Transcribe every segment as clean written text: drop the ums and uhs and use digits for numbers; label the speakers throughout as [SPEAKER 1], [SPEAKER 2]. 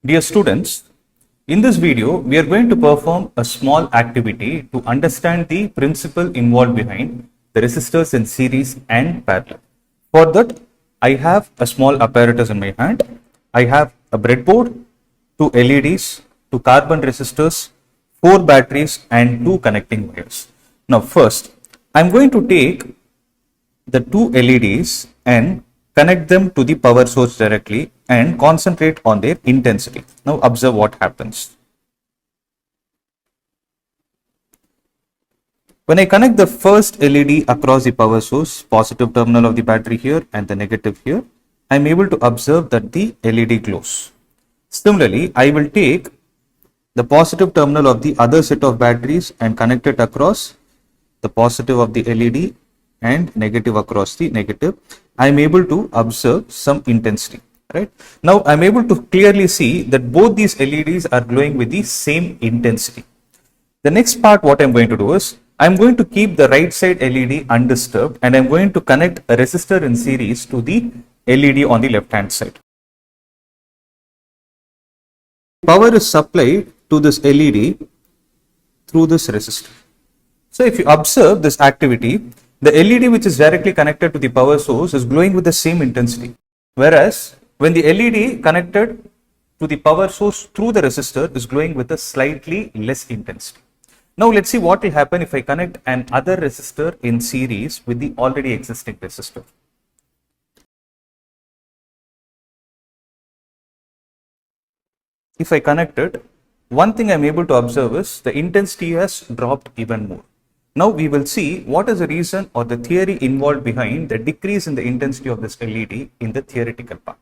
[SPEAKER 1] Dear students, in this video, we are going to perform a small activity to understand the principle involved behind the resistors in series and parallel. For that, I have a small apparatus in my hand. I have a breadboard, two LEDs, two carbon resistors, four batteries and two connecting wires. Now first, I am going to take the two LEDs and connect them to the power source directly and concentrate on their intensity. Now observe what happens. When I connect the first LED across the power source, positive terminal of the battery here and the negative here, I am able to observe that the LED glows. Similarly, I will take the positive terminal of the other set of batteries and connect it across the positive of the LED and negative across the negative. I am able to observe some intensity. Right now, I am able to clearly see that both these LEDs are glowing with the same intensity. The next part, what I am going to do is, I am going to keep the right side LED undisturbed and I am going to connect a resistor in series to the LED on the left hand side. Power is supplied to this LED through this resistor. So if you observe this activity, the LED which is directly connected to the power source is glowing with the same intensity, whereas when the LED connected to the power source through the resistor is glowing with a slightly less intensity. Now let's see what will happen if I connect another resistor in series with the already existing resistor. If I connect it, one thing I am able to observe is the intensity has dropped even more. Now we will see what is the reason or the theory involved behind the decrease in the intensity of this LED in the theoretical part.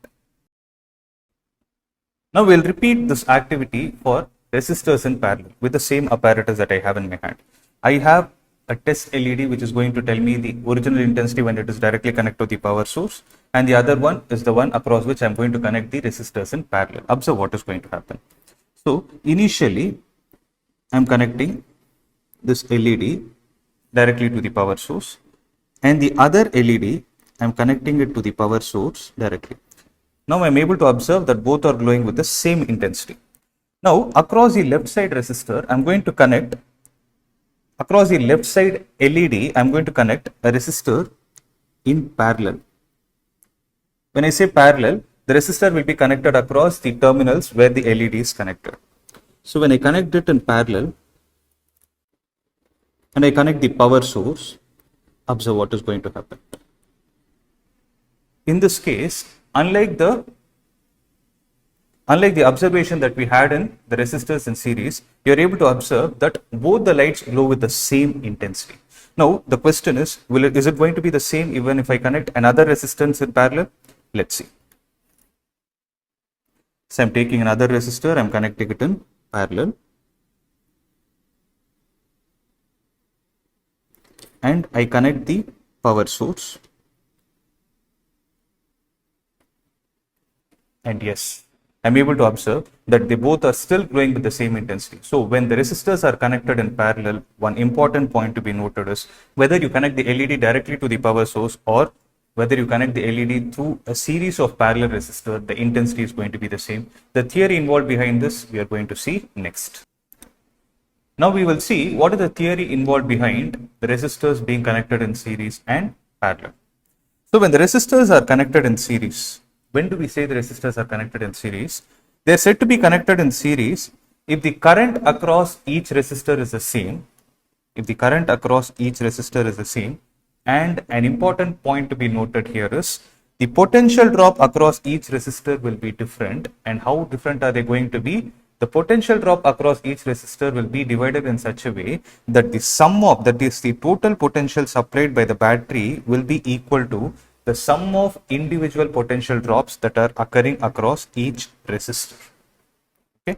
[SPEAKER 1] Now we will repeat this activity for resistors in parallel with the same apparatus that I have in my hand. I have a test LED which is going to tell me the original intensity when it is directly connected to the power source, and the other one is the one across which I am going to connect the resistors in parallel. Observe what is going to happen. So initially I am connecting this LED directly to the power source, and the other LED I am connecting it to the power source directly. Now I am able to observe that both are glowing with the same intensity. Now across the left side resistor, I am going to connect across the left side LED, I am going to connect a resistor in parallel. When I say parallel, the resistor will be connected across the terminals where the LED is connected. So when I connect it in parallel and I connect the power source, observe what is going to happen. In this case, unlike the observation that we had in the resistors in series, you are able to observe that both the lights glow with the same intensity. Now the question is, is it going to be the same even if I connect another resistance in parallel? Let's see. So I am taking another resistor, I am connecting it in parallel, and I connect the power source, and yes, I am able to observe that they both are still glowing with the same intensity. So when the resistors are connected in parallel, one important point to be noted is whether you connect the LED directly to the power source or whether you connect the LED through a series of parallel resistors, the intensity is going to be the same. The theory involved behind this we are going to see next. Now we will see what is the theory involved behind the resistors being connected in series and parallel. So when the resistors are connected in series, when do we say the resistors are connected in series? They are said to be connected in series if the current across each resistor is the same. If the current across each resistor is the same, and an important point to be noted here is the potential drop across each resistor will be different. And how different are they going to be? The potential drop across each resistor will be divided in such a way that the sum of, that is the total potential supplied by the battery, will be equal to the sum of individual potential drops that are occurring across each resistor. Okay,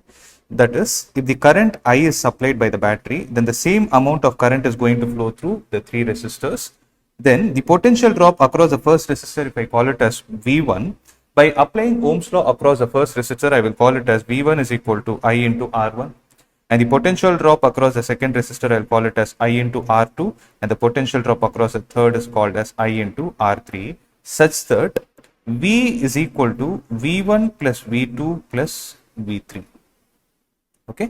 [SPEAKER 1] that is, if the current I is supplied by the battery, then the same amount of current is going to flow through the three resistors. Then the potential drop across the first resistor, if I call it as V1, by applying Ohm's law across the first resistor, I will call it as V1 is equal to I into R1. And the potential drop across the second resistor, I will call it as I into R2. And the potential drop across the third is called as I into R3, such that V is equal to V1 plus V2 plus V3. Okay.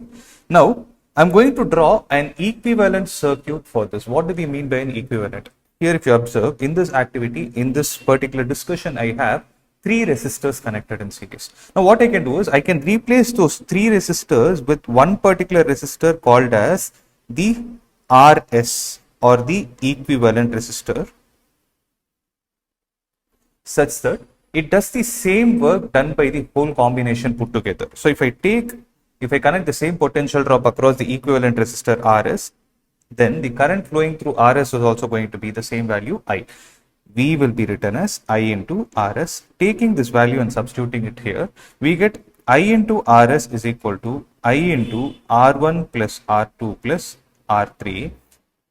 [SPEAKER 1] Now, I'm going to draw an equivalent circuit for this. What do we mean by an equivalent? Here, if you observe, in this activity, in this particular discussion, I have 3 resistors connected in series. Now, what I can do is I can replace those 3 resistors with one particular resistor called as the RS, or the equivalent resistor, such that it does the same work done by the whole combination put together. So, if I connect the same potential drop across the equivalent resistor RS, then the current flowing through RS is also going to be the same value I. V will be written as I into RS. Taking this value and substituting it here, we get I into RS is equal to I into R1 plus R2 plus R3,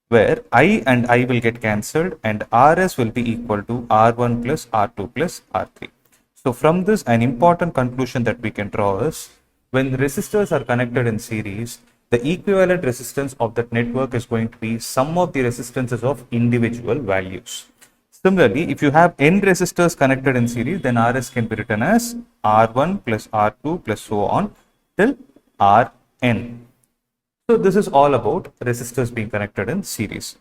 [SPEAKER 1] where I and I will get cancelled and RS will be equal to R1 plus R2 plus R3. So from this, an important conclusion that we can draw is, when the resistors are connected in series, the equivalent resistance of that network is going to be sum of the resistances of individual values. Similarly, if you have n resistors connected in series, then RS can be written as R1 plus R2 plus so on till Rn. So this is all about resistors being connected in series.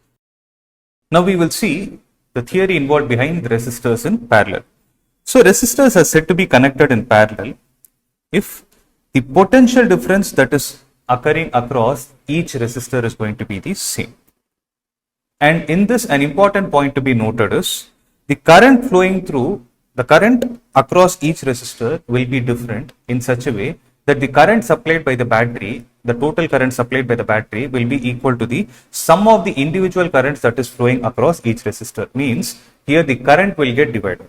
[SPEAKER 1] Now we will see the theory involved behind the resistors in parallel. So resistors are said to be connected in parallel if the potential difference that is occurring across each resistor is going to be the same. And in this, an important point to be noted is the current across each resistor will be different in such a way that the current supplied by the battery, the total current supplied by the battery, will be equal to the sum of the individual currents that is flowing across each resistor. Means here the current will get divided.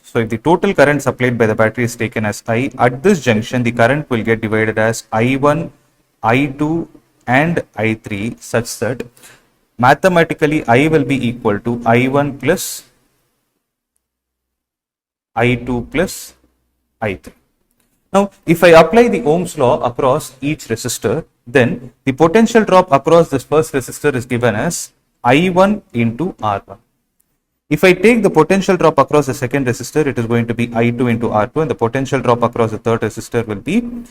[SPEAKER 1] So if the total current supplied by the battery is taken as I, at this junction the current will get divided as I1, I2 and I3, such that mathematically I will be equal to I1 plus I2 plus I3. Now, if I apply the Ohm's law across each resistor, then the potential drop across this first resistor is given as I1 into R1. If I take the potential drop across the second resistor, it is going to be I2 into R2, and the potential drop across the third resistor will be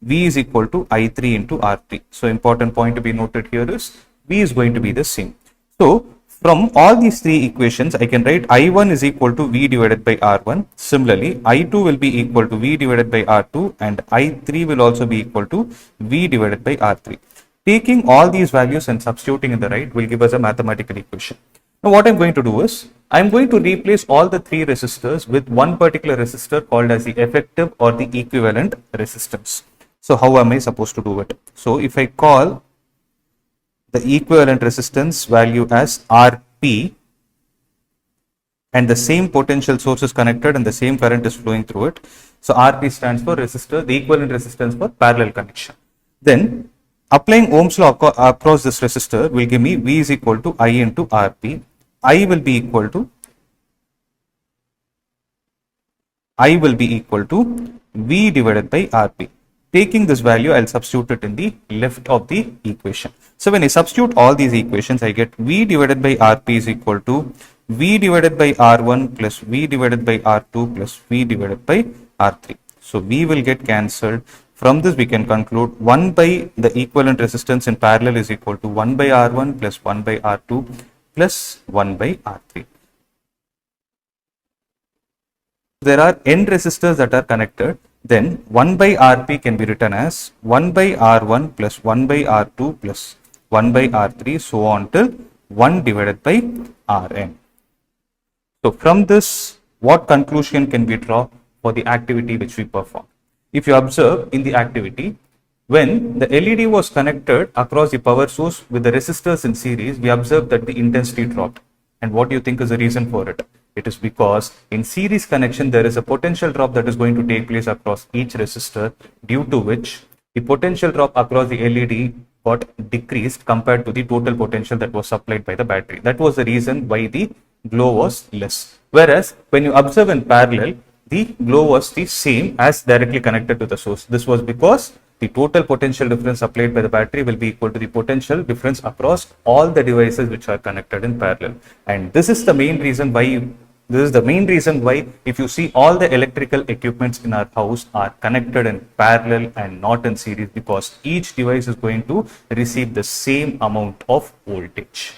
[SPEAKER 1] V is equal to I3 into R3. So, important point to be noted here is V is going to be the same. So, from all these 3 equations, I can write I1 is equal to V divided by R1. Similarly, I2 will be equal to V divided by R2, and I3 will also be equal to V divided by R3. Taking all these values and substituting in the right will give us a mathematical equation. Now, what I'm going to do is, I'm going to replace all the 3 resistors with one particular resistor called as the effective or the equivalent resistance. So, how am I supposed to do it? So, if I call the equivalent resistance value as Rp, and the same potential source is connected and the same current is flowing through it. So, Rp stands for resistor, the equivalent resistance for parallel connection. Then, applying Ohm's law across this resistor will give me V is equal to I into Rp. I will be equal to V divided by Rp. Taking this value, I'll substitute it in the left of the equation. So when I substitute all these equations, I get V divided by Rp is equal to V divided by R1 plus V divided by R2 plus V divided by R3. So V will get cancelled. From this, we can conclude 1 by the equivalent resistance in parallel is equal to 1 by R1 plus 1 by R2 plus 1 by R3. There are n resistors that are connected. Then 1 by Rp can be written as 1 by R1 plus 1 by R2 plus 1 by R3, so on till 1 divided by Rn. So from this, what conclusion can we draw for the activity which we perform? If you observe in the activity, when the LED was connected across the power source with the resistors in series, we observed that the intensity dropped. And what do you think is the reason for it? It is because in series connection, there is a potential drop that is going to take place across each resistor, due to which the potential drop across the LED got decreased compared to the total potential that was supplied by the battery. That was the reason why the glow was less. Whereas when you observe in parallel, the glow was the same as directly connected to the source. This was because the total potential difference applied by the battery will be equal to the potential difference across all the devices which are connected in parallel. And this is the main reason why This is the main reason why if you see all the electrical equipments in our house are connected in parallel and not in series, because each device is going to receive the same amount of voltage.